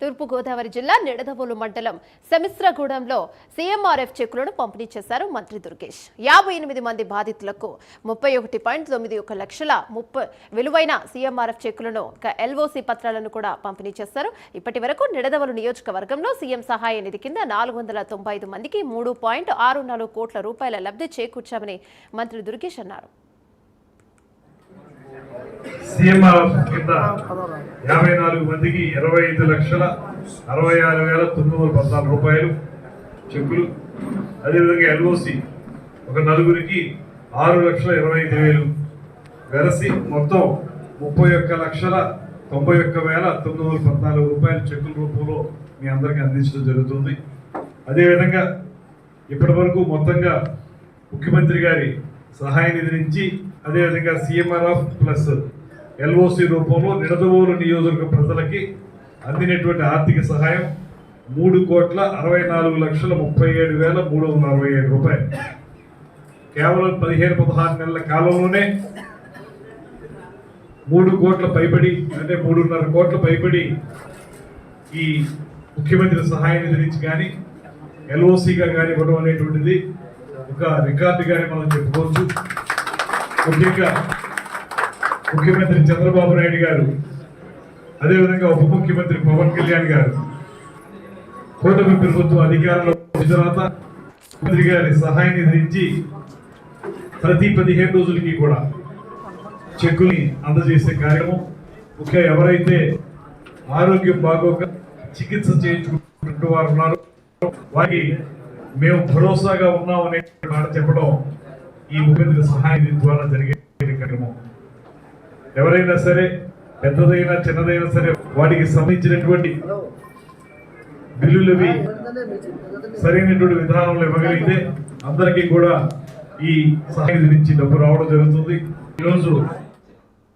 తూర్పుగోదావరి జిల్లా నిడదవోలు మండలం సెమిస్రగూడెంలో సీఎంఆర్ఎఫ్ చెక్కులను పంపిణీ చేశారు మంత్రి దుర్గేష్. 58 మంది బాధితులకు 31.91 లక్షల విలువైన సీఎంఆర్ఎఫ్ చెక్కులను ఎల్ఓసి పత్రాలను కూడా పంపిణీ చేశారు. ఇప్పటి వరకు నిడదవోలు నియోజకవర్గంలో సీఎం సహాయ నిధి కింద 495 మందికి 3.64 కోట్ల రూపాయల లబ్ధి చేకూర్చామని మంత్రి దుర్గేష్ అన్నారు. సీఎంఆర్ఎఫ్ కింద 54 మందికి 25,66,914 రూపాయలు చెక్కులు, అదేవిధంగా ఎల్ఓసి ఒక నలుగురికి 6,25,000 వెరసి మొత్తం 31,91,914 రూపాయల చెక్కుల రూపంలో మీ అందరికీ అందించడం జరుగుతుంది. అదేవిధంగా ఇప్పటి వరకు మొత్తంగా ముఖ్యమంత్రి గారి సహాయ నిధి నుంచి అదేవిధంగా సీఎంఆర్ఎఫ్ ప్లస్ ఎల్ఓసి రూపంలో నిడదవోలు నియోజకవర్గ ప్రజలకి అందినటువంటి ఆర్థిక సహాయం 3,64,37,347 రూపాయలు. కేవలం 15-16 నెలల కాలంలోనే 3 కోట్ల పైబడి అంటే 3.5 కోట్ల పైబడి ఈ ముఖ్యమంత్రి సహాయ నిధి నుంచి కానీ ఎల్ఓసిగా కానీ ఇవ్వడం అనేటువంటిది ఒక రికార్డుగానే మనం చెప్పుకోవచ్చు. ముఖ్యంగా ముఖ్యమంత్రి చంద్రబాబు నాయుడు గారు, అదేవిధంగా ఉప ముఖ్యమంత్రి పవన్ కళ్యాణ్ గారు కూటమి ప్రభుత్వం అధికారంలో వచ్చిన తర్వాత ముఖ్యమంత్రి గారి సహాయ నిధి నుంచి ప్రతి 15 రోజులకి కూడా చెక్కుని అందజేసే కార్యక్రమం. ముఖ్యంగా ఎవరైతే ఆరోగ్యం బాగోక చికిత్స చేయించుకుంటూ వారు ఉన్నారు వారికి మేము భరోసాగా ఉన్నాం అనే మాట చెప్పడం ఈ ముఖ్యమంత్రి సహాయ నిధి ద్వారా జరిగే కార్యక్రమం. ఎవరైనా సరే పెద్దదైనా చిన్నదైనా సరే వాటికి సంబంధించినటువంటి బిల్లులవి సరైనటువంటి విధానంలో ఇవ్వగలిగితే అందరికీ కూడా ఈ సహాయ నిధి నుంచి డబ్బు రావడం జరుగుతుంది. ఈరోజు